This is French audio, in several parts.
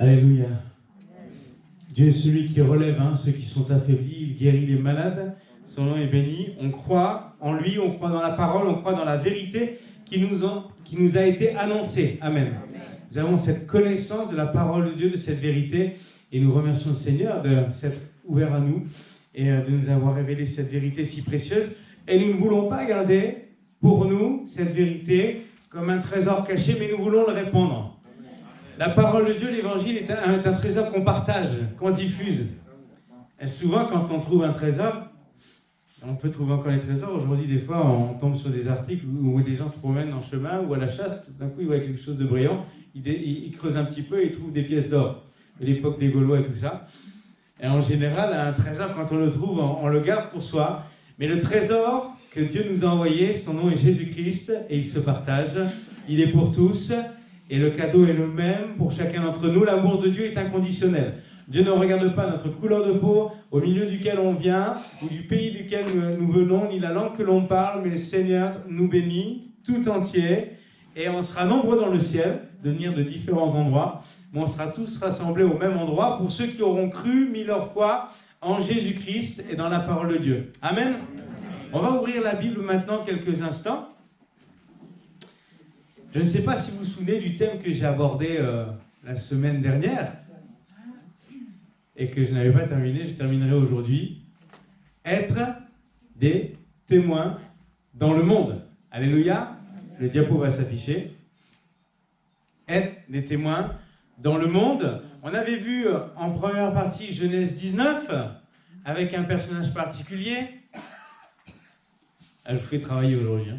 Alléluia. Dieu est celui qui relève ceux qui sont affaiblis, il guérit les malades. Son nom est béni. On croit en lui, on croit dans la parole, on croit dans la vérité qui nous a été annoncée. Amen. Nous avons cette connaissance de la parole de Dieu, de cette vérité, et nous remercions le Seigneur de s'être ouvert à nous et de nous avoir révélé cette vérité si précieuse. Et nous ne voulons pas garder pour nous cette vérité comme un trésor caché, mais nous voulons le répandre. La parole de Dieu, l'évangile, est un trésor qu'on partage, qu'on diffuse. Et souvent, quand on trouve un trésor, on peut trouver encore les trésors. Aujourd'hui, des fois, on tombe sur des articles où des gens se promènent en chemin ou à la chasse. Tout d'un coup, ils voient quelque chose de brillant. Ils creusent un petit peu et ils trouvent des pièces d'or. De l'époque des Gaulois et tout ça. Et en général, un trésor, quand on le trouve, on le garde pour soi. Mais le trésor que Dieu nous a envoyé, son nom est Jésus-Christ et il se partage. Il est pour tous. Et le cadeau est le même pour chacun d'entre nous. L'amour de Dieu est inconditionnel. Dieu ne regarde pas notre couleur de peau, au milieu duquel on vient, ou du pays duquel nous venons, ni la langue que l'on parle, mais le Seigneur nous bénit tout entier. Et on sera nombreux dans le ciel, de venir de différents endroits, mais on sera tous rassemblés au même endroit pour ceux qui auront cru, mis leur foi en Jésus-Christ et dans la parole de Dieu. Amen. On va ouvrir la Bible maintenant quelques instants. Je ne sais pas si vous vous souvenez du thème que j'ai abordé la semaine dernière et que je n'avais pas terminé, je terminerai aujourd'hui. Être des témoins dans le monde. Alléluia. Le diapo va s'afficher. Être des témoins dans le monde. On avait vu en première partie Genèse 19 avec un personnage particulier. Je vous fais travailler aujourd'hui.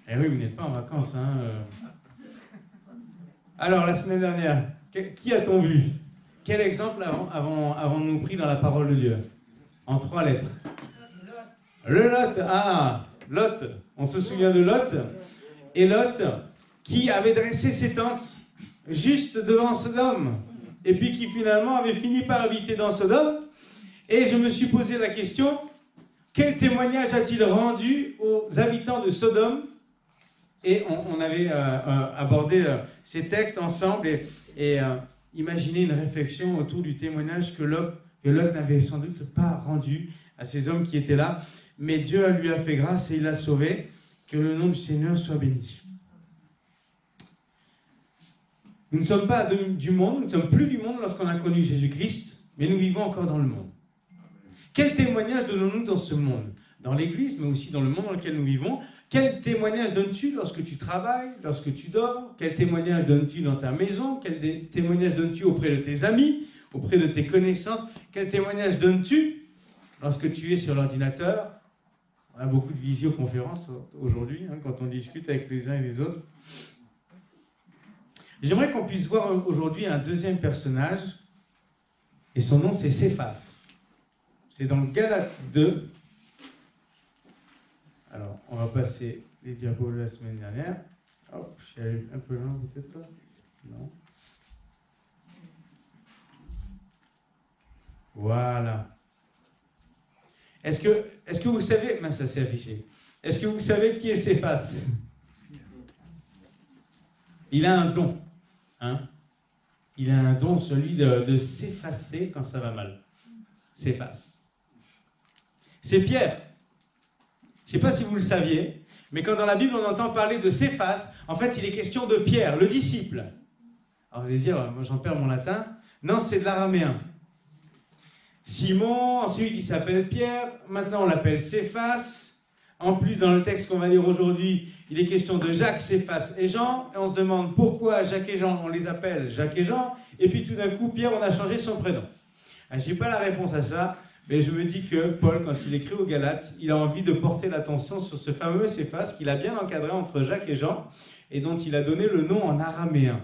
Eh oui, vous n'êtes pas en vacances. Alors, la semaine dernière, qui a-t-on vu? Quel exemple avons-nous pris dans la parole de Dieu? En 3 lettres. Le Lot. Ah, Lot. On se souvient de Lot. Et Lot, qui avait dressé ses tentes juste devant Sodome. Et puis qui finalement avait fini par habiter dans Sodome. Et je me suis posé la question, quel témoignage a-t-il rendu aux habitants de Sodome? Et on avait abordé ces textes ensemble et imaginé une réflexion autour du témoignage que Lot n'avait sans doute pas rendu à ces hommes qui étaient là. Mais Dieu lui a fait grâce et il l'a sauvé. Que le nom du Seigneur soit béni. Nous ne sommes pas du monde, nous ne sommes plus du monde lorsqu'on a connu Jésus-Christ, mais nous vivons encore dans le monde. Quel témoignage donnons-nous dans ce monde? Dans l'Église, mais aussi dans le monde dans lequel nous vivons. Quel témoignage donnes-tu lorsque tu travailles, lorsque tu dors? Quel témoignage donnes-tu dans ta maison? Quel témoignage donnes-tu auprès de tes amis, auprès de tes connaissances? Quel témoignage donnes-tu lorsque tu es sur l'ordinateur? On a beaucoup de visioconférences aujourd'hui, quand on discute avec les uns et les autres. J'aimerais qu'on puisse voir aujourd'hui un deuxième personnage, et son nom c'est Céphas. C'est dans Galates 2. Alors, on va passer les diapos de la semaine dernière. Hop, je suis allé un peu loin peut-être. Non. Voilà. Est-ce que vous savez... Ben, ça s'est affiché. Est-ce que vous savez qui est Céphas? Il a un don. Il a un don, celui de s'effacer quand ça va mal. Céphas. C'est Pierre. Je ne sais pas si vous le saviez, mais quand dans la Bible on entend parler de Céphas, en fait il est question de Pierre, le disciple. Alors vous allez dire, moi j'en perds mon latin. Non, c'est de l'araméen. Simon, ensuite il s'appelle Pierre, maintenant on l'appelle Céphas. En plus, dans le texte qu'on va lire aujourd'hui, il est question de Jacques, Céphas et Jean. Et on se demande pourquoi Jacques et Jean, on les appelle Jacques et Jean. Et puis tout d'un coup, Pierre, on a changé son prénom. Je n'ai pas la réponse à ça, mais je me dis que Paul, quand il écrit aux Galates, il a envie de porter l'attention sur ce fameux Céphas qu'il a bien encadré entre Jacques et Jean et dont il a donné le nom en araméen.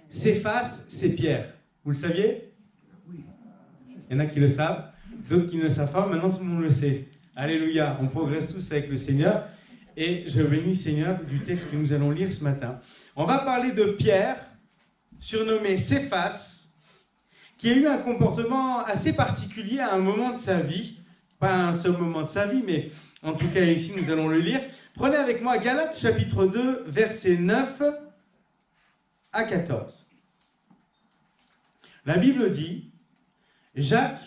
Céphas, c'est Pierre. Vous le saviez? Il y en a qui le savent, d'autres qui ne le savent pas. Maintenant, tout le monde le sait. Alléluia, on progresse tous avec le Seigneur. Et je bénis Seigneur du texte que nous allons lire ce matin. On va parler de Pierre, surnommé Céphas, qui a eu un comportement assez particulier à un moment de sa vie. Pas un seul moment de sa vie, mais en tout cas ici nous allons le lire. Prenez avec moi Galates chapitre 2, versets 9 à 14. La Bible dit, Jacques,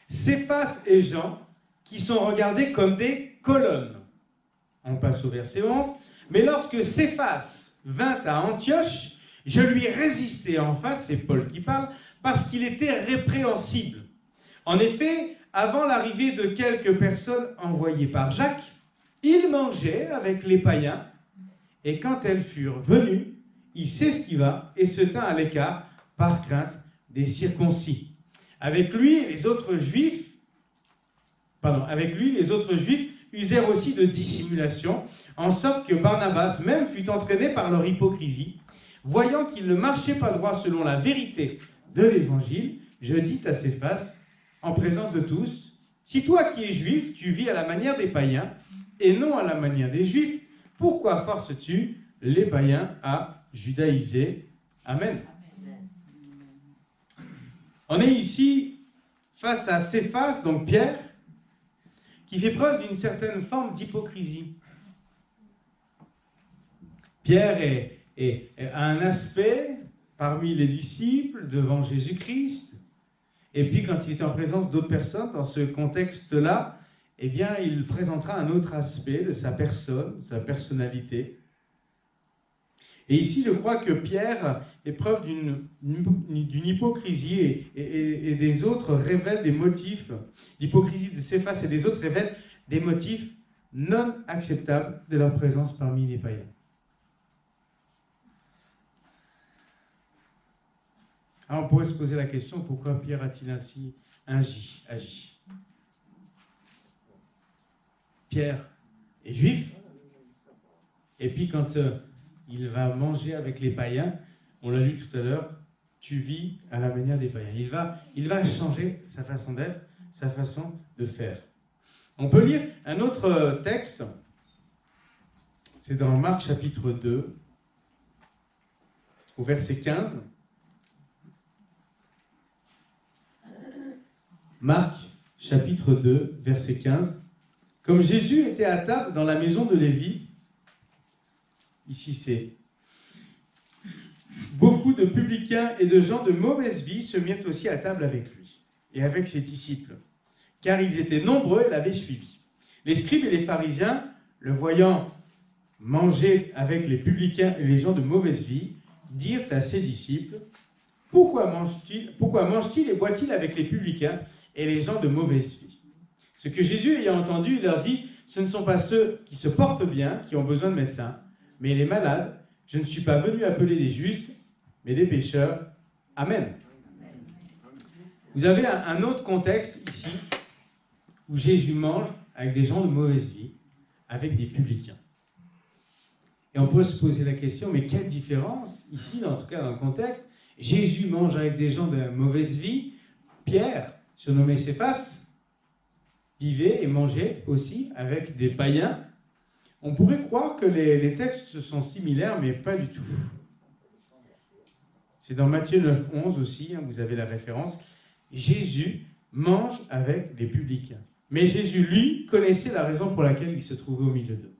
Céphas et Jean, qui sont regardés comme des colonnes. On passe au verset 11. Mais lorsque Céphas vint à Antioche, je lui résistai en face, c'est Paul qui parle, parce qu'il était répréhensible. En effet, avant l'arrivée de quelques personnes envoyées par Jacques, il mangeait avec les païens, et quand elles furent venues, il s'esquiva et se tint à l'écart par crainte des circoncis. Avec lui, les autres juifs usèrent aussi de dissimulation, en sorte que Barnabas même fut entraîné par leur hypocrisie. Voyant qu'il ne marchait pas droit selon la vérité de l'évangile, je dis à Céphas, en présence de tous, si toi qui es juif, tu vis à la manière des païens et non à la manière des juifs, pourquoi forces-tu les païens à judaïser? Amen. On est ici face à Céphas, donc Pierre, qui fait preuve d'une certaine forme d'hypocrisie. Pierre a un aspect parmi les disciples devant Jésus-Christ, et puis quand il est en présence d'autres personnes dans ce contexte-là, eh bien il présentera un autre aspect de sa personne, sa personnalité. Et ici, je crois que Pierre est preuve d'une hypocrisie et des autres révèle des motifs. L'hypocrisie de Céphas et des autres révèle des motifs non acceptables de leur présence parmi les païens. Alors on pourrait se poser la question, pourquoi Pierre a-t-il ainsi agi? Pierre est juif, et puis quand il va manger avec les païens, on l'a lu tout à l'heure, tu vis à la manière des païens. Il va changer sa façon d'être, sa façon de faire. On peut lire un autre texte, c'est dans Marc chapitre 2, au verset 15. Marc, chapitre 2, verset 15. Comme Jésus était à table dans la maison de Lévi, ici c'est beaucoup de publicains et de gens de mauvaise vie se mirent aussi à table avec lui et avec ses disciples, car ils étaient nombreux et l'avaient suivi. Les scribes et les pharisiens, le voyant manger avec les publicains et les gens de mauvaise vie, dirent à ses disciples, pourquoi mange-t-il et boit-il avec les publicains et les gens de mauvaise vie? Ce que Jésus ayant entendu, il leur dit, ce ne sont pas ceux qui se portent bien qui ont besoin de médecins, mais les malades. Je ne suis pas venu appeler des justes, mais des pécheurs. Amen. Vous avez un autre contexte ici, où Jésus mange avec des gens de mauvaise vie, avec des publicains. Et on peut se poser la question, mais quelle différence, ici, en tout cas dans le contexte, Jésus mange avec des gens de mauvaise vie, Pierre, surnommé Céphas, vivait et mangeait aussi avec des païens. On pourrait croire que les textes sont similaires, mais pas du tout. C'est dans Matthieu 9, 11 aussi, vous avez la référence. Jésus mange avec les publicains. Mais Jésus, lui, connaissait la raison pour laquelle il se trouvait au milieu d'eux.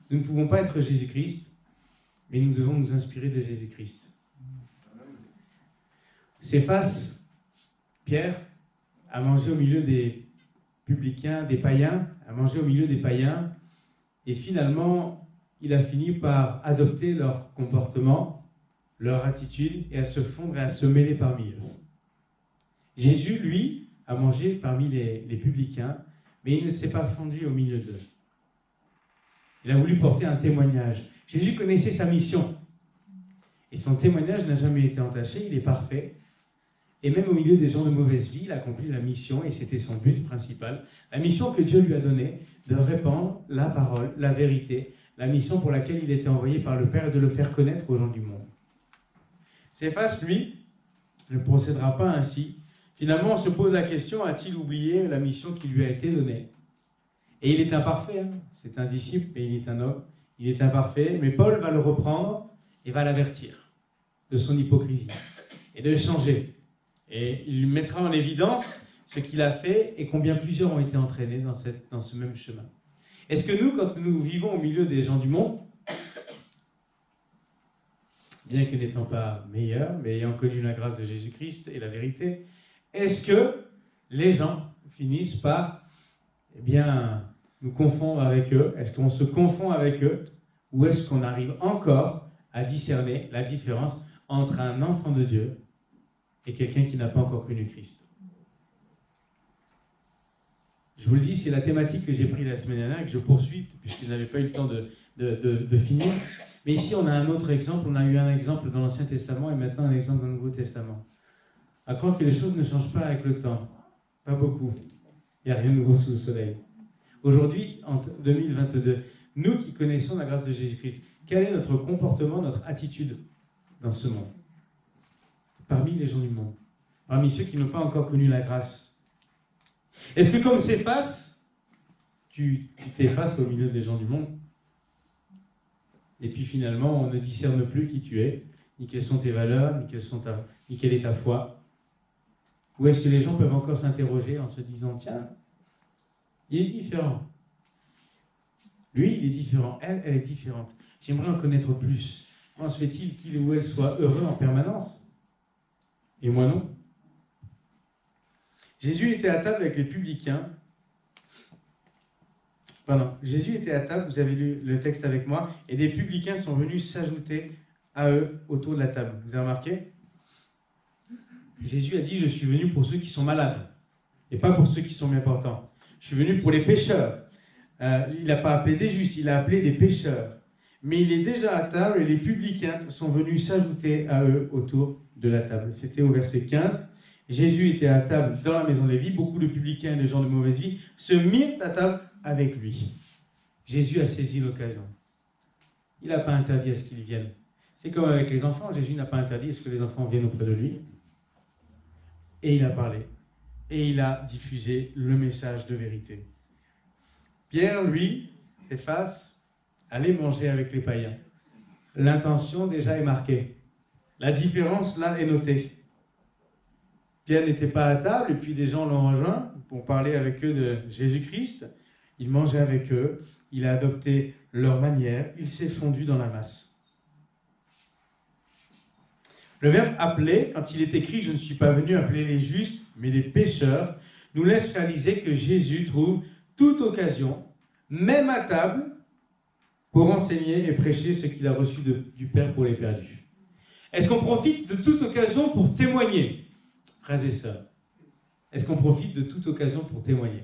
Nous ne pouvons pas être Jésus-Christ, mais nous devons nous inspirer de Jésus-Christ. Céphas, Pierre, a mangé au milieu des publicains, des païens, a mangé au milieu des païens, et finalement, il a fini par adopter leur comportement, leur attitude, et à se fondre et à se mêler parmi eux. Jésus, lui, a mangé parmi les publicains, mais il ne s'est pas fondu au milieu d'eux. Il a voulu porter un témoignage. Jésus connaissait sa mission, et son témoignage n'a jamais été entaché, il est parfait. Et même au milieu des gens de mauvaise vie, il a accompli la mission, et c'était son but principal. La mission que Dieu lui a donnée, de répandre la parole, la vérité, la mission pour laquelle il était envoyé par le Père, et de le faire connaître aux gens du monde. Céphas, lui, ne procédera pas ainsi. Finalement, on se pose la question, a-t-il oublié la mission qui lui a été donnée? Et il est imparfait, hein. C'est un disciple, mais il est un homme. Il est imparfait, mais Paul va le reprendre et va l'avertir de son hypocrisie et de le changer. Et il lui mettra en évidence ce qu'il a fait et combien plusieurs ont été entraînés dans ce même chemin. Est-ce que nous, quand nous vivons au milieu des gens du monde, bien que n'étant pas meilleurs, mais ayant connu la grâce de Jésus-Christ et la vérité, est-ce que les gens finissent par nous confondre avec eux? Est-ce qu'on se confond avec eux? Ou est-ce qu'on arrive encore à discerner la différence entre un enfant de Dieu et quelqu'un qui n'a pas encore connu Christ? Je vous le dis, c'est la thématique que j'ai prise la semaine dernière et que je poursuis, puisque je n'avais pas eu le temps de finir. Mais ici, on a un autre exemple. On a eu un exemple dans l'Ancien Testament et maintenant un exemple dans le Nouveau Testament. À croire que les choses ne changent pas avec le temps. Pas beaucoup. Il n'y a rien de nouveau sous le soleil. Aujourd'hui, en 2022, nous qui connaissons la grâce de Jésus-Christ, quel est notre comportement, notre attitude dans ce monde? Parmi les gens du monde, parmi ceux qui n'ont pas encore connu la grâce. Est-ce que comme Céphas, tu t'effaces au milieu des gens du monde? Et puis finalement, on ne discerne plus qui tu es, ni quelles sont tes valeurs, ni quelle est ta foi. Ou est-ce que les gens peuvent encore s'interroger en se disant, tiens, il est différent. Lui, il est différent. Elle est différente. J'aimerais en connaître plus. Comment se fait-il qu'il ou elle soit heureux en permanence? Et moi non. Jésus était à table avec les publicains. Jésus était à table, vous avez lu le texte avec moi, et des publicains sont venus s'ajouter à eux autour de la table. Vous avez remarqué? Jésus a dit, je suis venu pour ceux qui sont malades, et pas pour ceux qui sont bien portants. Je suis venu pour les pécheurs. Il n'a pas appelé des justes, il a appelé des pécheurs. Mais il est déjà à table et les publicains sont venus s'ajouter à eux autour de la table. C'était au verset 15. Jésus était à table dans la maison de Lévi. Beaucoup de publicains et de gens de mauvaise vie se mirent à table avec lui. Jésus a saisi l'occasion. Il n'a pas interdit à ce qu'ils viennent. C'est comme avec les enfants. Jésus n'a pas interdit à ce que les enfants viennent auprès de lui. Et il a parlé. Et il a diffusé le message de vérité. Pierre, lui, s'efface, allait manger avec les païens. L'intention déjà est marquée. La différence là est notée. Pierre n'était pas à table et puis des gens l'ont rejoint pour parler avec eux de Jésus-Christ. Il mangeait avec eux, il a adopté leur manière, il s'est fondu dans la masse. Le verbe « appeler », quand il est écrit « Je ne suis pas venu appeler les justes, mais les pécheurs », nous laisse réaliser que Jésus trouve toute occasion, même à table, pour enseigner et prêcher ce qu'il a reçu du Père pour les perdus. Est-ce qu'on profite de toute occasion pour témoigner, frères et sœurs? Est-ce qu'on profite de toute occasion pour témoigner?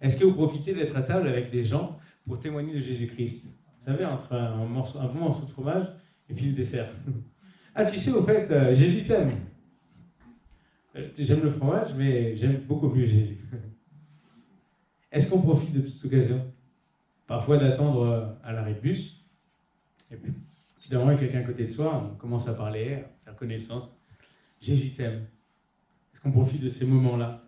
Est-ce que vous profitez d'être à table avec des gens pour témoigner de Jésus-Christ? Vous savez, entre un bon morceau de fromage et puis le dessert. Ah, tu sais, au fait, Jésus t'aime. J'aime le fromage, mais j'aime beaucoup plus Jésus. Est-ce qu'on profite de toute occasion? Parfois d'attendre à l'arrêt de bus, et puis finalement, il y a quelqu'un à côté de soi, on commence à parler, à faire connaissance. Jésus t'aime. Est-ce qu'on profite de ces moments-là?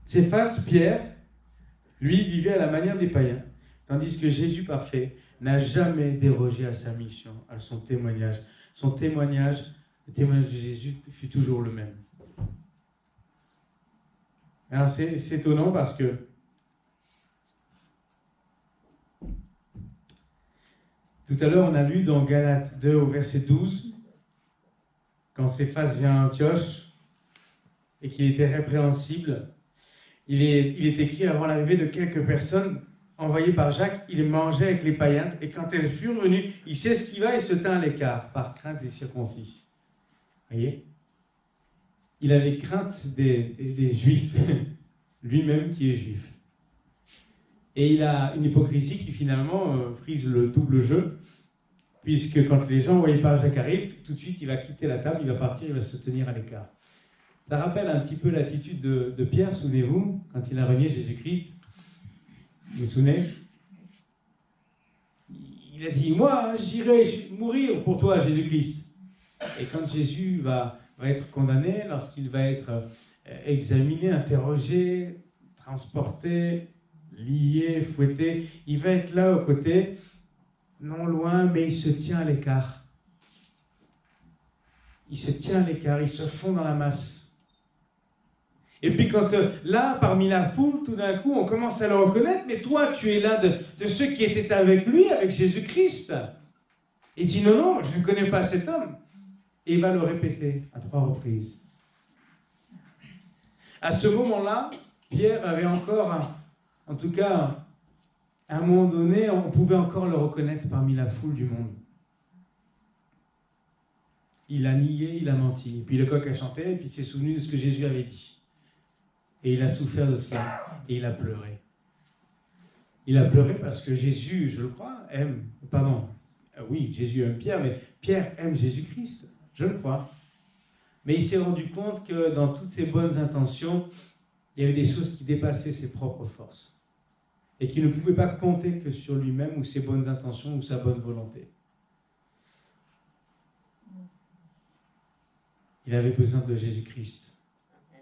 Céphas, Pierre, lui, vivait à la manière des païens, tandis que Jésus parfait n'a jamais dérogé à sa mission, à son témoignage. Son témoignage, le témoignage de Jésus fut toujours le même. Alors c'est étonnant parce que tout à l'heure on a lu dans Galates 2 au verset 12, quand Céphas vient à Antioche et qu'il était répréhensible, il est écrit avant l'arrivée de quelques personnes envoyées par Jacques, il mangeait avec les païens et quand elles furent venues, il s'esquiva et se tint à l'écart par crainte des circoncis. Vous voyez? Il avait crainte des Juifs, lui-même qui est juif. Et il a une hypocrisie qui finalement frise le double jeu, puisque quand les gens voyaient par Jacques arrive, tout de suite il va quitter la table, il va partir, il va se tenir à l'écart. Ça rappelle un petit peu l'attitude de Pierre, souvenez-vous, quand il a renié Jésus-Christ. Vous vous souvenez? Il a dit, moi j'irai mourir pour toi Jésus-Christ. Et quand Jésus va être condamné, lorsqu'il va être examiné, interrogé, transporté, lié, fouetté, il va être là aux côtés, non loin, mais il se tient à l'écart. Il se tient à l'écart, il se fond dans la masse. Et puis quand là, parmi la foule, tout d'un coup, on commence à le reconnaître, mais toi, tu es l'un de ceux qui étaient avec lui, avec Jésus-Christ. Et dit non, non, je ne connais pas cet homme. Et il va le répéter à 3 reprises. À ce moment-là, Pierre avait encore, en tout cas, à un moment donné, on pouvait encore le reconnaître parmi la foule du monde. Il a nié, il a menti. Et puis le coq a chanté, et puis il s'est souvenu de ce que Jésus avait dit. Et il a souffert de ça, et il a pleuré. Il a pleuré parce que Jésus, je le crois, aime... Pardon, oui, Jésus aime Pierre, mais Pierre aime Jésus-Christ, je le crois. Mais il s'est rendu compte que dans toutes ses bonnes intentions, il y avait des choses qui dépassaient ses propres forces. Et qu'il ne pouvait pas compter que sur lui-même, ou ses bonnes intentions, ou sa bonne volonté. Il avait besoin de Jésus-Christ.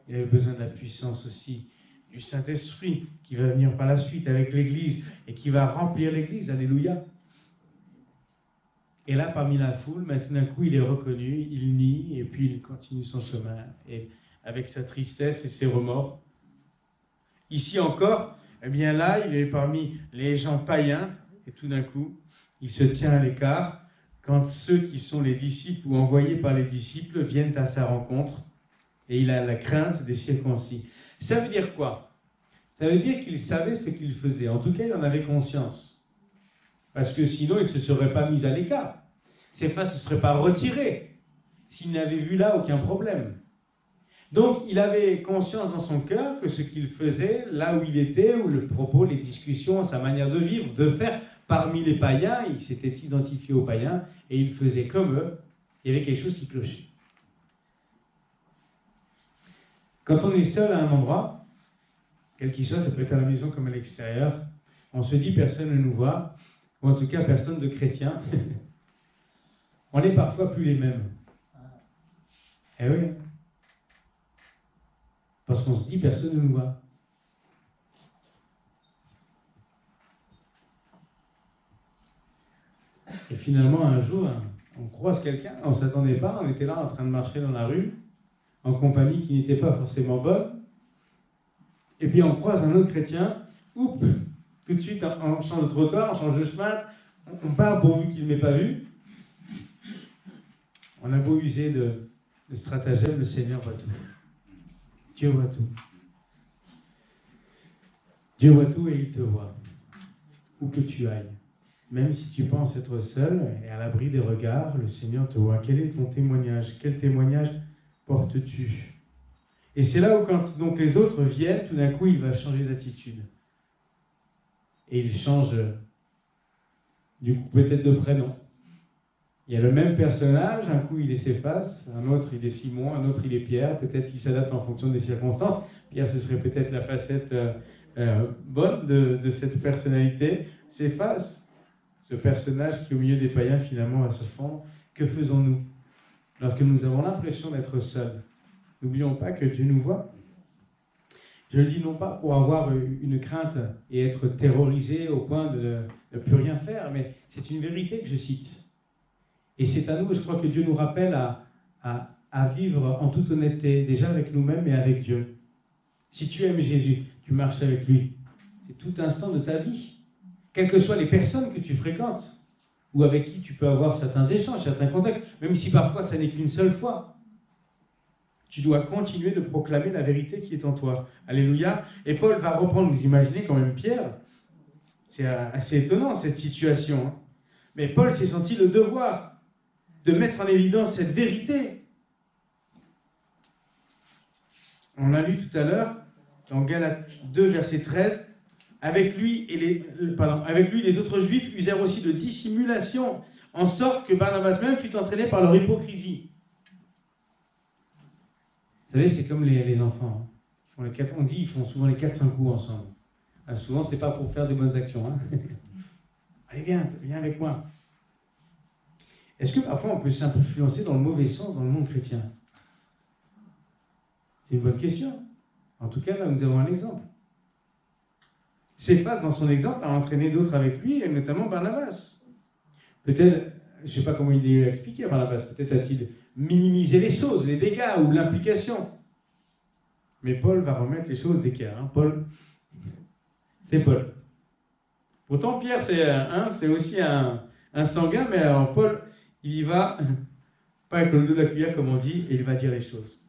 Il avait besoin de la puissance aussi du Saint-Esprit qui va venir par la suite avec l'Église et qui va remplir l'Église. Alléluia. Et là, parmi la foule, tout d'un coup, il est reconnu, il nie et puis il continue son chemin et avec sa tristesse et ses remords. Ici encore, eh bien là, il est parmi les gens païens et tout d'un coup, il se tient à l'écart quand ceux qui sont les disciples ou envoyés par les disciples viennent à sa rencontre et il a la crainte des circoncis. Ça veut dire quoi? Ça veut dire qu'il savait ce qu'il faisait. En tout cas, il en avait conscience. Parce que sinon, il ne se serait pas mis à l'écart. Ses faces ne se seraient pas retirées s'il n'avait vu là aucun problème. Donc, il avait conscience dans son cœur que ce qu'il faisait, là où il était, où le propos, les discussions, sa manière de vivre, de faire, parmi les païens, il s'était identifié aux païens et il faisait comme eux. Il y avait quelque chose qui clochait. Quand on est seul à un endroit, quel qu'il soit, ça peut être à la maison comme à l'extérieur, on se dit personne ne nous voit, ou en tout cas personne de chrétien. On n'est parfois plus les mêmes. Eh oui. Parce qu'on se dit personne ne nous voit. Et finalement, un jour, on croise quelqu'un, on ne s'attendait pas, on était là en train de marcher dans la rue, en compagnie qui n'était pas forcément bonne. Et puis on croise un autre chrétien, tout de suite on change de trottoir, on change de chemin, on part pourvu qu'il ne m'ait pas vu. On a beau user de stratagème, le Seigneur voit tout. Dieu voit tout. Dieu voit tout et il te voit. Où que tu ailles. Même si tu penses être seul et à l'abri des regards, le Seigneur te voit. Quel est ton témoignage? Quel témoignage portes-tu? Et c'est là où quand donc les autres viennent, tout d'un coup, il va changer d'attitude. Et il change, du coup, peut-être de prénom. Il y a le même personnage, un coup il s'efface, un autre il est Simon, un autre il est Pierre, peut-être qu'il s'adapte en fonction des circonstances. Pierre, ce serait peut-être la facette bonne de cette personnalité, s'efface. Ce personnage qui au milieu des païens finalement va se fondre. Que faisons-nous lorsque nous avons l'impression d'être seuls? N'oublions pas que Dieu nous voit. Je le dis non pas pour avoir une crainte et être terrorisé au point de ne plus rien faire, mais c'est une vérité que je cite. Et c'est à nous, je crois que Dieu nous rappelle à vivre en toute honnêteté, déjà avec nous-mêmes et avec Dieu. Si tu aimes Jésus, tu marches avec lui. C'est tout instant de ta vie. Quelles que soient les personnes que tu fréquentes, ou avec qui tu peux avoir certains échanges, certains contacts, même si parfois ça n'est qu'une seule fois. Tu dois continuer de proclamer la vérité qui est en toi. Alléluia. Et Paul va reprendre, vous imaginez quand même Pierre, c'est assez étonnant cette situation. Hein. Mais Paul s'est senti le devoir de mettre en évidence cette vérité. On l'a lu tout à l'heure, dans Galates 2, verset 13, avec lui, les autres Juifs usèrent aussi de dissimulation, en sorte que Barnabas même fut entraîné par leur hypocrisie. Vous savez, c'est comme les enfants. Hein. Ils font souvent les 4-5 coups ensemble. Souvent, c'est pas pour faire des bonnes actions. Hein. Allez, viens avec moi. Est-ce que parfois on peut s'influencer dans le mauvais sens dans le monde chrétien? C'est une bonne question. En tout cas, là, nous avons un exemple. Céphas, dans son exemple, a entraîné d'autres avec lui, et notamment Barnabas. Peut-être, je ne sais pas comment il l'a expliqué, Barnabas, peut-être a-t-il minimisé les choses, les dégâts ou l'implication. Mais Paul va remettre les choses d'équerre. Hein. Paul, c'est Paul. Pourtant, Pierre, c'est aussi un un sanguin, mais alors Paul, il y va, pas avec le dos de la cuillère comme on dit, et il va dire les choses.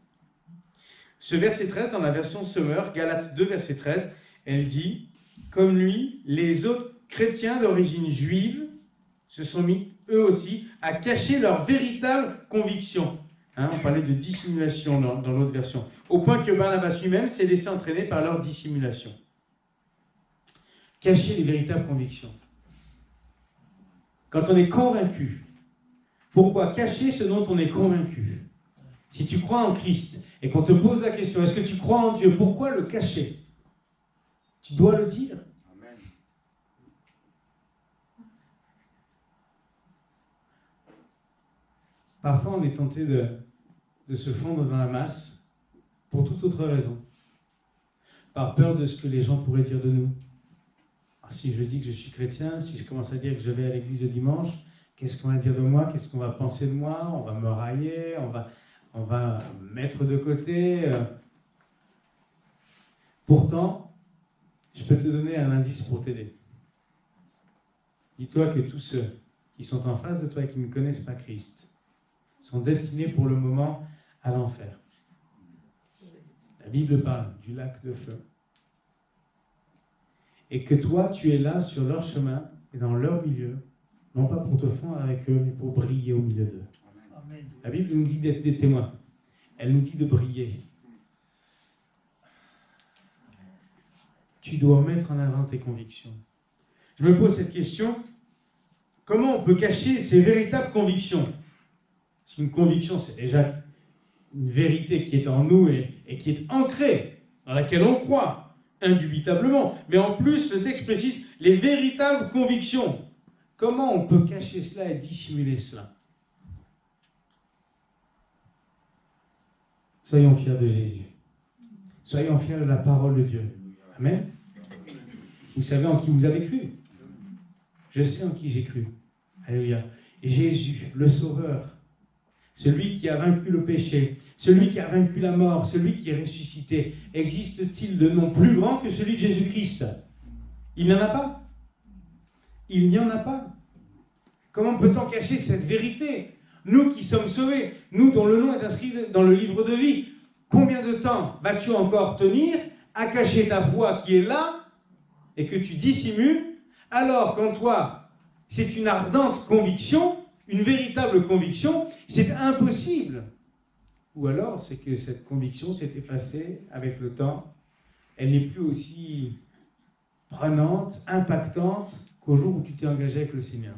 Ce verset 13, dans la version Summer, Galates 2, verset 13, elle dit, comme lui, les autres chrétiens d'origine juive se sont mis, eux aussi, à cacher leur véritable conviction. Hein, on parlait de dissimulation dans l'autre version. Au point que Barnabas lui-même s'est laissé entraîner par leur dissimulation. Cacher les véritables convictions. Quand on est convaincu, pourquoi cacher ce dont on est convaincu? Si tu crois en Christ et qu'on te pose la question, est-ce que tu crois en Dieu? Pourquoi le cacher? Tu dois le dire. Amen. Parfois, on est tenté de se fondre dans la masse pour toute autre raison. Par peur de ce que les gens pourraient dire de nous. Alors, si je dis que je suis chrétien, si je commence à dire que je vais à l'église le dimanche, qu'est-ce qu'on va dire de moi? Qu'est-ce qu'on va penser de moi? On va me railler, on va mettre de côté. Pourtant, je peux te donner un indice pour t'aider. Dis-toi que tous ceux qui sont en face de toi et qui ne connaissent pas Christ sont destinés pour le moment à l'enfer. La Bible parle du lac de feu. Et que toi, tu es là sur leur chemin et dans leur milieu, non pas pour te fondre avec eux, mais pour briller au milieu d'eux. Amen. La Bible nous dit d'être des témoins. Elle nous dit de briller. Tu dois mettre en avant tes convictions. Je me pose cette question, comment on peut cacher ses véritables convictions? Si une conviction, c'est déjà une vérité qui est en nous et qui est ancrée, dans laquelle on croit, indubitablement. Mais en plus, le texte précise les véritables convictions. Comment on peut cacher cela et dissimuler cela? Soyons fiers de Jésus. Soyons fiers de la parole de Dieu. Amen. Vous savez en qui vous avez cru. Je sais en qui j'ai cru. Alléluia. Jésus, le Sauveur, celui qui a vaincu le péché, celui qui a vaincu la mort, celui qui est ressuscité. Existe-t-il de nom plus grand que celui de Jésus-Christ? Il n'y en a pas. Il n'y en a pas. Comment peut-on cacher cette vérité? Nous qui sommes sauvés, nous dont le nom est inscrit dans le livre de vie, combien de temps vas-tu encore tenir à cacher ta foi qui est là et que tu dissimules, alors qu'en toi, c'est une ardente conviction, une véritable conviction, c'est impossible. Ou alors, c'est que cette conviction s'est effacée avec le temps, elle n'est plus aussi prenante, impactante qu'au jour où tu t'es engagé avec le Seigneur.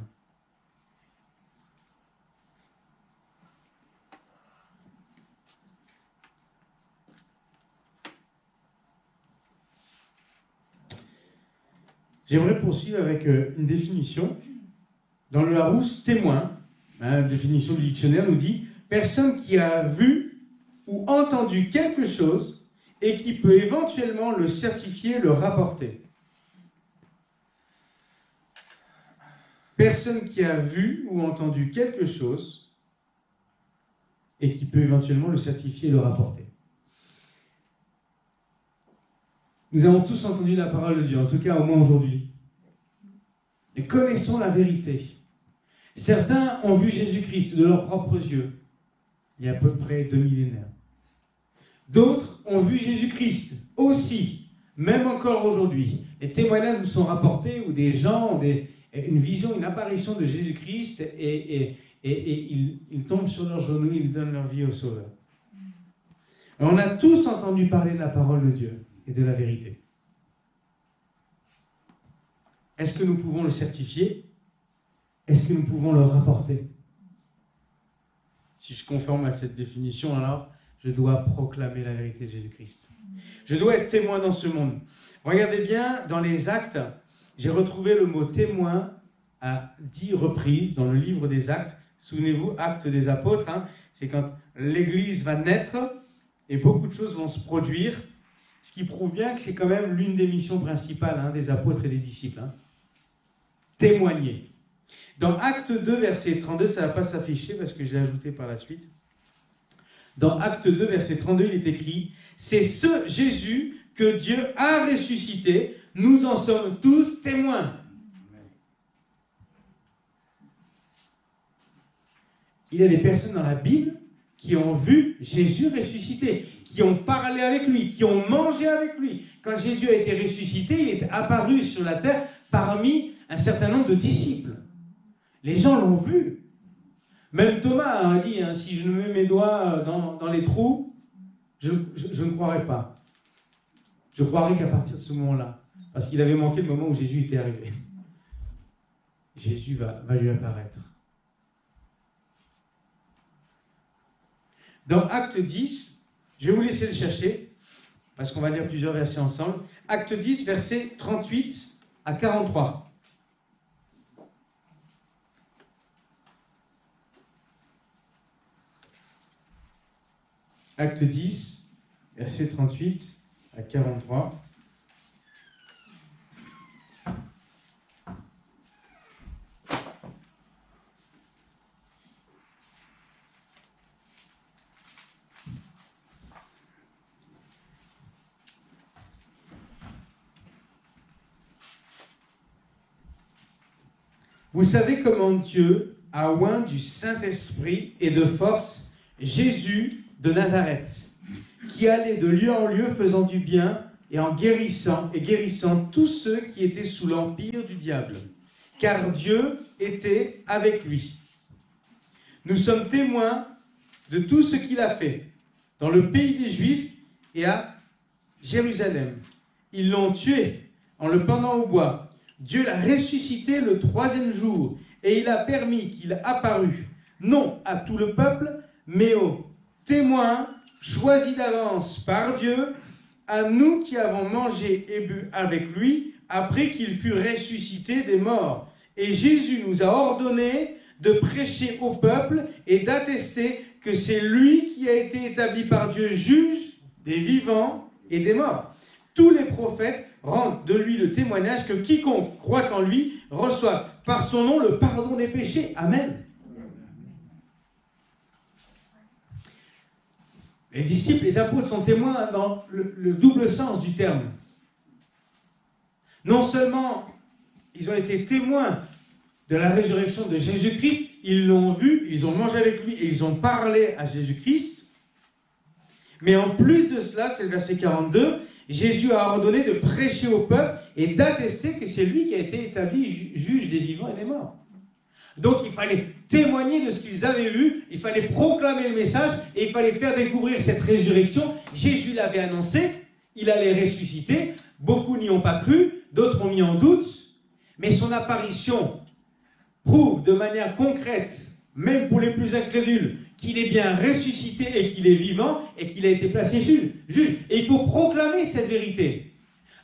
J'aimerais poursuivre avec une définition. Dans le Larousse, témoin, la définition du dictionnaire nous dit « personne qui a vu ou entendu quelque chose et qui peut éventuellement le certifier, le rapporter ». Personne qui a vu ou entendu quelque chose et qui peut éventuellement le certifier et le rapporter. Nous avons tous entendu la parole de Dieu, en tout cas au moins aujourd'hui. Et connaissons la vérité. Certains ont vu Jésus-Christ de leurs propres yeux, il y a à peu près 2 millénaires. D'autres ont vu Jésus-Christ aussi, même encore aujourd'hui. Les témoignages nous sont rapportés où des gens ont une vision, une apparition de Jésus-Christ et ils tombent sur leurs genoux, ils donnent leur vie au Sauveur. Et on a tous entendu parler de la parole de Dieu et de la vérité. Est-ce que nous pouvons le certifier? Est-ce que nous pouvons le rapporter? Si je conforme à cette définition, alors je dois proclamer la vérité de Jésus-Christ. Je dois être témoin dans ce monde. Regardez bien, dans les Actes, j'ai retrouvé le mot témoin à 10 reprises dans le livre des Actes. Souvenez-vous, Actes des Apôtres, c'est quand l'Église va naître et beaucoup de choses vont se produire, ce qui prouve bien que c'est quand même l'une des missions principales des apôtres et des disciples. Témoigner. Dans Acte 2, verset 32, ça ne va pas s'afficher parce que je l'ai ajouté par la suite. Dans Acte 2, verset 32, il est écrit « C'est ce Jésus que Dieu a ressuscité, nous en sommes tous témoins. » il y a des personnes dans la Bible qui ont vu Jésus ressuscité, qui ont parlé avec lui, qui ont mangé avec lui. Quand Jésus a été ressuscité, il est apparu sur la terre parmi un certain nombre de disciples. Les gens l'ont vu. Même Thomas a dit, hein, si je mets mes doigts dans les trous, je ne croirai pas. Je croirai qu'à partir de ce moment-là. Parce qu'il avait manqué le moment où Jésus était arrivé. Jésus va lui apparaître. Dans Acte 10, je vais vous laisser le chercher, parce qu'on va lire plusieurs versets ensemble. Acte 10, versets 38 à 43. Acte 10, versets 38 à 43. Vous savez comment Dieu a oint du Saint-Esprit et de force Jésus de Nazareth, qui allait de lieu en lieu faisant du bien et en guérissant tous ceux qui étaient sous l'empire du diable, car Dieu était avec lui. Nous sommes témoins de tout ce qu'il a fait dans le pays des Juifs et à Jérusalem. Ils l'ont tué en le pendant au bois. Dieu l'a ressuscité le 3e jour et il a permis qu'il apparût, non à tout le peuple, mais aux témoins choisis d'avance par Dieu, à nous qui avons mangé et bu avec lui après qu'il fut ressuscité des morts. Et Jésus nous a ordonné de prêcher au peuple et d'attester que c'est lui qui a été établi par Dieu juge des vivants et des morts. Tous les prophètes rendent de lui le témoignage que quiconque croit en lui reçoit par son nom le pardon des péchés. Amen. Les disciples, les apôtres sont témoins dans le double sens du terme. Non seulement ils ont été témoins de la résurrection de Jésus-Christ, ils l'ont vu, ils ont mangé avec lui et ils ont parlé à Jésus-Christ, mais en plus de cela, c'est le verset 42, Jésus a ordonné de prêcher au peuple et d'attester que c'est lui qui a été établi juge des vivants et des morts. Donc il fallait témoigner de ce qu'ils avaient vu, il fallait proclamer le message et il fallait faire découvrir cette résurrection. Jésus l'avait annoncé, il allait ressusciter, beaucoup n'y ont pas cru, d'autres ont mis en doute, mais son apparition prouve de manière concrète, même pour les plus incrédules, qu'il est bien ressuscité et qu'il est vivant et qu'il a été placé juge. Et il faut proclamer cette vérité.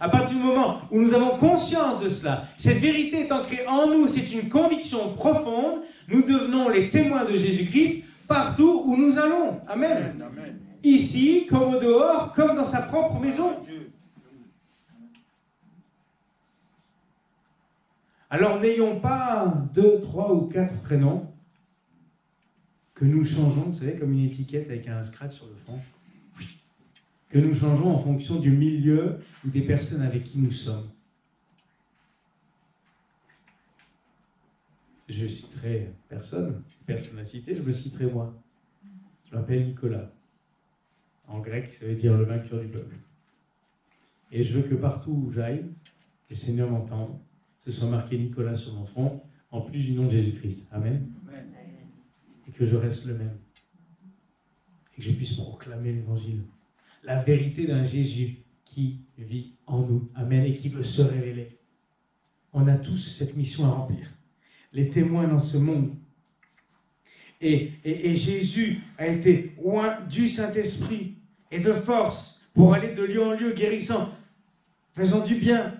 À partir du moment où nous avons conscience de cela, cette vérité est ancrée en nous, c'est une conviction profonde, nous devenons les témoins de Jésus-Christ partout où nous allons. Amen. Amen. Ici, comme au dehors, comme dans sa propre maison. Alors n'ayons pas 2, 3 ou 4 prénoms que nous changeons, vous savez, comme une étiquette avec un scratch sur le front, que nous changeons en fonction du milieu ou des personnes avec qui nous sommes. Je citerai personne à citer, je me citerai moi. Je m'appelle Nicolas. En grec, ça veut dire le vainqueur du peuple. Et je veux que partout où j'aille, le Seigneur m'entende, ce soit marqué Nicolas sur mon front, en plus du nom de Jésus-Christ. Amen. Amen. Et que je reste le même. Et que je puisse proclamer l'évangile. La vérité d'un Jésus qui vit en nous. Amen. Et qui veut se révéler. On a tous cette mission à remplir. Les témoins dans ce monde. Et Jésus a été oint du Saint-Esprit et de force pour aller de lieu en lieu guérissant, faisant du bien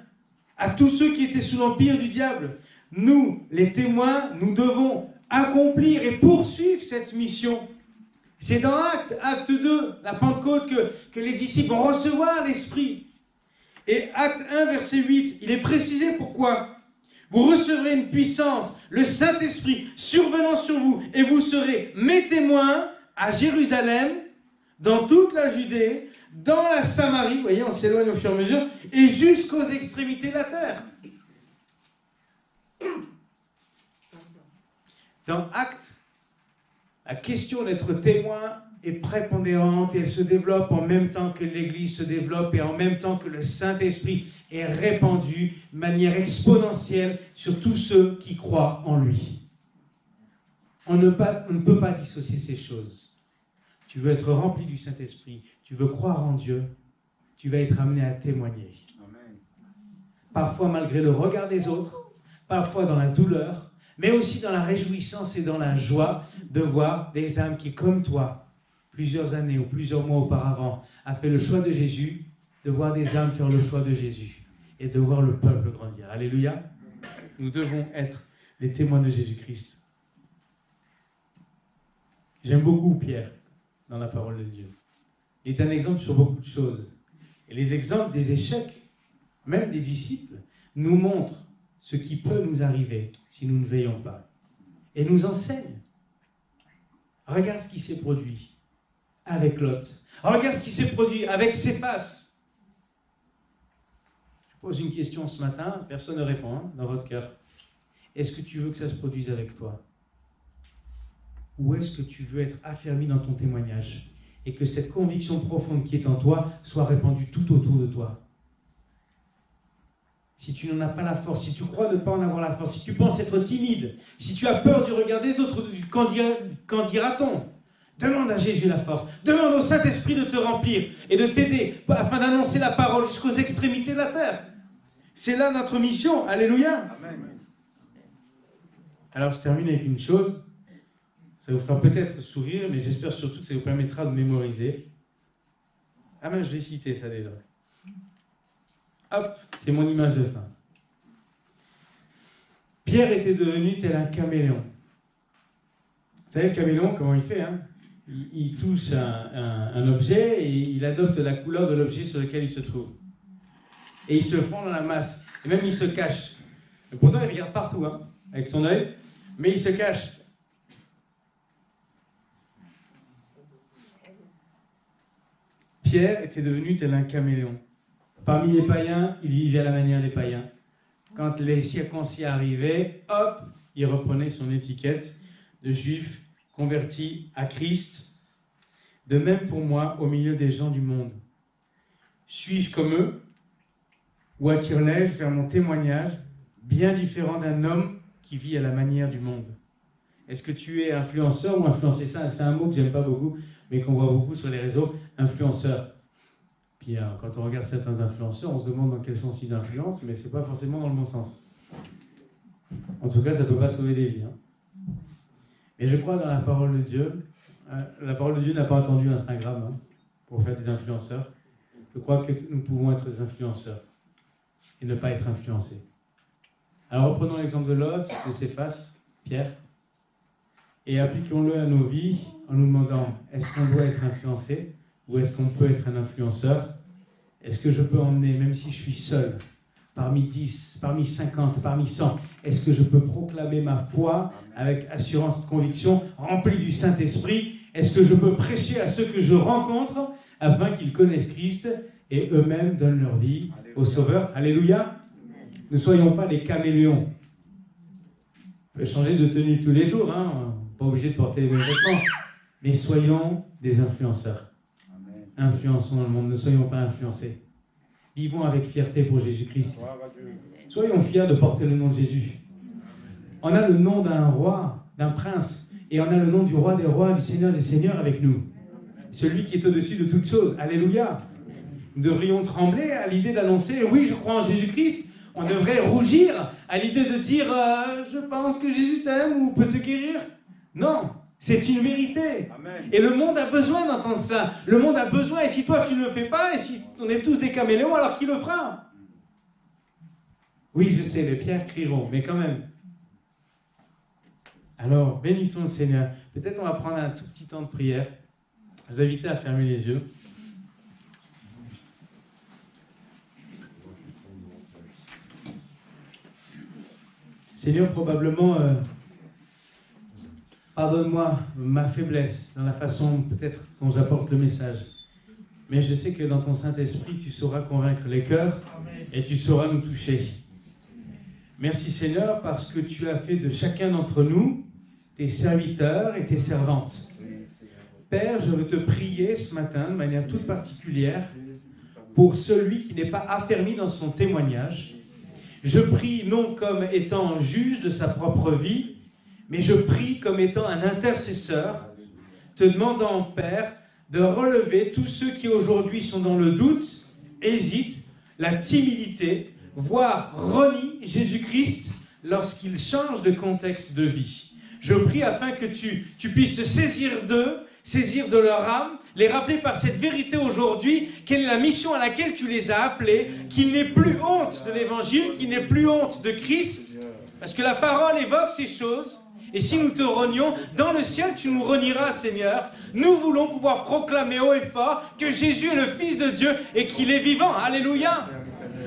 à tous ceux qui étaient sous l'empire du diable. Nous, les témoins, nous devons accomplir et poursuivre cette mission. C'est dans Acte 2, la Pentecôte, que les disciples vont recevoir l'Esprit. Et Acte 1, verset 8, il est précisé pourquoi. Vous recevrez une puissance, le Saint-Esprit survenant sur vous, et vous serez mes témoins à Jérusalem, dans toute la Judée, dans la Samarie, vous voyez, on s'éloigne au fur et à mesure, et jusqu'aux extrémités de la terre. Dans Acte La question d'être témoin est prépondérante et elle se développe en même temps que l'Église se développe et en même temps que le Saint-Esprit est répandu de manière exponentielle sur tous ceux qui croient en lui. On ne peut pas dissocier ces choses. Tu veux être rempli du Saint-Esprit, tu veux croire en Dieu, tu vas être amené à témoigner. Amen. Parfois malgré le regard des autres, parfois dans la douleur, mais aussi dans la réjouissance et dans la joie de voir des âmes qui, comme toi, plusieurs années ou plusieurs mois auparavant, a fait le choix de Jésus, de voir des âmes faire le choix de Jésus et de voir le peuple grandir. Alléluia. Nous devons être les témoins de Jésus-Christ. J'aime beaucoup Pierre dans la parole de Dieu. Il est un exemple sur beaucoup de choses. Et les exemples des échecs, même des disciples, nous montrent ce qui peut nous arriver si nous ne veillons pas. Et nous enseignent. Regarde ce qui s'est produit avec Lot. Regarde ce qui s'est produit avec Céphas. Je pose une question ce matin, personne ne répond hein, dans votre cœur. Est-ce que tu veux que ça se produise avec toi? Ou est-ce que tu veux être affermi dans ton témoignage et que cette conviction profonde qui est en toi soit répandue tout autour de toi? Si tu n'en as pas la force, si tu crois ne pas en avoir la force, si tu penses être timide, si tu as peur du regard des autres, qu'en dira-t-on? Demande à Jésus la force. Demande au Saint-Esprit de te remplir et de t'aider afin d'annoncer la parole jusqu'aux extrémités de la terre. C'est là notre mission. Alléluia. Amen. Alors je termine avec une chose. Ça vous fera peut-être sourire, mais j'espère surtout que ça vous permettra de mémoriser. Ah ben je l'ai cité ça déjà. Hop, c'est mon image de fin. Pierre était devenu tel un caméléon. Vous savez, le caméléon, comment il fait hein? Il touche un objet et il adopte la couleur de l'objet sur lequel il se trouve. Et il se fond dans la masse. Et même il se cache. Et pourtant, il regarde partout, hein, avec son œil, mais il se cache. Pierre était devenu tel un caméléon. Parmi les païens, il vivait à la manière des païens. Quand les circoncis arrivaient, hop, il reprenait son étiquette de juif converti à Christ. De même pour moi, au milieu des gens du monde. Suis-je comme eux? Ou attire-je vers mon témoignage, bien différent d'un homme qui vit à la manière du monde? Est-ce que tu es influenceur ou influencé? Ça, c'est un mot que j'aime pas beaucoup, mais qu'on voit beaucoup sur les réseaux, influenceur. Puis quand on regarde certains influenceurs, on se demande dans quel sens ils influencent, mais ce n'est pas forcément dans le bon sens. En tout cas, ça ne peut pas sauver des vies. Hein. Mais je crois dans la parole de Dieu. La parole de Dieu n'a pas attendu Instagram hein, pour faire des influenceurs. Je crois que nous pouvons être des influenceurs et ne pas être influencés. Alors reprenons l'exemple de Lot, de Céphas, Pierre, et appliquons-le à nos vies en nous demandant, est-ce qu'on doit être influencé? Ou est-ce qu'on peut être un influenceur? Est-ce que je peux emmener, même si je suis seul, parmi 10, parmi 50, parmi 100, est-ce que je peux proclamer ma foi avec assurance, conviction, remplie du Saint-Esprit? Est-ce que je peux prêcher à ceux que je rencontre afin qu'ils connaissent Christ et eux-mêmes donnent leur vie au Sauveur? Alléluia! Ne soyons pas les caméléons. On peut changer de tenue tous les jours, hein, pas obligé de porter les mêmes vêtements, mais soyons des influenceurs. Influençons dans le monde, ne soyons pas influencés. Vivons avec fierté pour Jésus-Christ. Soyons fiers de porter le nom de Jésus. On a le nom d'un roi, d'un prince, et on a le nom du roi des rois, du Seigneur des seigneurs avec nous. Celui qui est au-dessus de toutes choses. Alléluia. Nous devrions trembler à l'idée d'annoncer, oui, je crois en Jésus-Christ. On devrait rougir à l'idée de dire, je pense que Jésus t'aime ou peut te guérir. Non. C'est une vérité. Amen. Et le monde a besoin d'entendre ça. Le monde a besoin, et si toi tu ne le fais pas, et si on est tous des caméléons, alors qui le fera? Oui, je sais, les pierres crieront, mais quand même. Alors, bénissons le Seigneur. Peut-être on va prendre un tout petit temps de prière. Je vous invite à fermer les yeux. Seigneur, probablement... pardonne-moi ma faiblesse dans la façon peut-être dont j'apporte le message. Mais je sais que dans ton Saint-Esprit, tu sauras convaincre les cœurs et tu sauras nous toucher. Merci Seigneur parce que tu as fait de chacun d'entre nous tes serviteurs et tes servantes. Père, je veux te prier ce matin de manière toute particulière pour celui qui n'est pas affermi dans son témoignage. Je prie non comme étant juge de sa propre vie, mais je prie comme étant un intercesseur, te demandant, Père, de relever tous ceux qui aujourd'hui sont dans le doute, hésitent, la timidité, voire renient Jésus-Christ lorsqu'ils changent de contexte de vie. Je prie afin que tu puisses te saisir d'eux, saisir de leur âme, les rappeler par cette vérité aujourd'hui, quelle est la mission à laquelle tu les as appelés, qu'il n'ait plus honte de l'évangile, qu'il n'ait plus honte de Christ, parce que la parole évoque ces choses, et si nous te renions, dans le ciel tu nous renieras, Seigneur. Nous voulons pouvoir proclamer haut et fort que Jésus est le Fils de Dieu et qu'il est vivant, alléluia.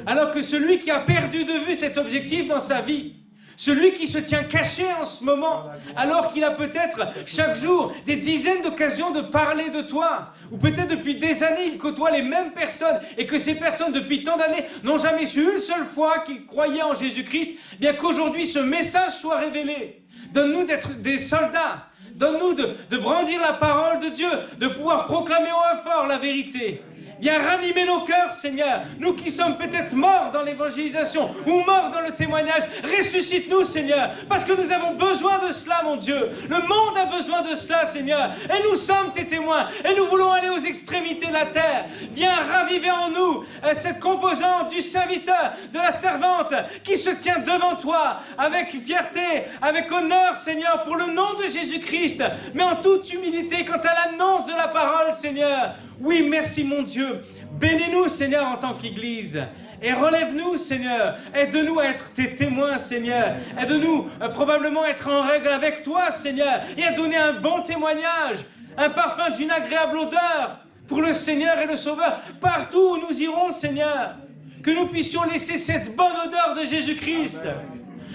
Alors que celui qui a perdu de vue cet objectif dans sa vie, celui qui se tient caché en ce moment, alors qu'il a peut-être chaque jour des dizaines d'occasions de parler de toi, ou peut-être depuis des années il côtoie les mêmes personnes, et que ces personnes depuis tant d'années n'ont jamais su une seule fois qu'ils croyaient en Jésus-Christ, bien qu'aujourd'hui ce message soit révélé. Donne-nous d'être des soldats, donne-nous de brandir la parole de Dieu, de pouvoir proclamer haut et fort la vérité. Viens ranimer nos cœurs, Seigneur. Nous qui sommes peut-être morts dans l'évangélisation ou morts dans le témoignage, ressuscite-nous, Seigneur, parce que nous avons besoin de cela, mon Dieu. Le monde a besoin de cela, Seigneur. Et nous sommes tes témoins. Et nous voulons aller aux extrémités de la terre. Viens raviver en nous cette composante du serviteur, de la servante qui se tient devant toi avec fierté, avec honneur, Seigneur, pour le nom de Jésus-Christ, mais en toute humilité quant à l'annonce de la parole, Seigneur. Oui, merci mon Dieu. Bénis-nous, Seigneur, en tant qu'Église. Et relève-nous, Seigneur. Aide-nous à être tes témoins, Seigneur. Aide-nous probablement à être en règle avec toi, Seigneur. Et à donner un bon témoignage, un parfum d'une agréable odeur pour le Seigneur et le Sauveur. Partout où nous irons, Seigneur. Que nous puissions laisser cette bonne odeur de Jésus-Christ.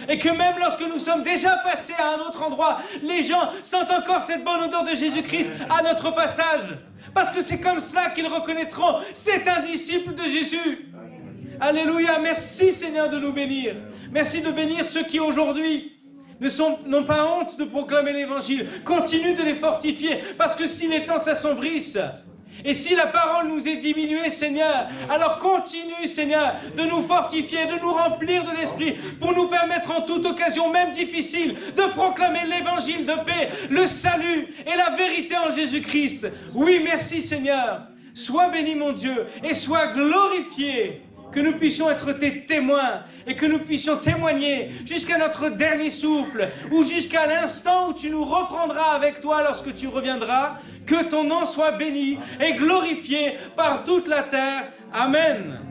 Et que même lorsque nous sommes déjà passés à un autre endroit, les gens sentent encore cette bonne odeur de Jésus-Christ à notre passage. Parce que c'est comme cela qu'ils reconnaîtront, c'est un disciple de Jésus. Alléluia, merci Seigneur de nous bénir. Merci de bénir ceux qui aujourd'hui n'ont pas honte de proclamer l'évangile. Continue de les fortifier, parce que si les temps s'assombrissent, et si la parole nous est diminuée, Seigneur, alors continue, Seigneur, de nous fortifier, de nous remplir de l'Esprit, pour nous permettre en toute occasion, même difficile, de proclamer l'évangile de paix, le salut et la vérité en Jésus-Christ. Oui, merci, Seigneur. Sois béni, mon Dieu, et sois glorifié. Que nous puissions être tes témoins et que nous puissions témoigner jusqu'à notre dernier souffle ou jusqu'à l'instant où tu nous reprendras avec toi lorsque tu reviendras. Que ton nom soit béni et glorifié par toute la terre. Amen.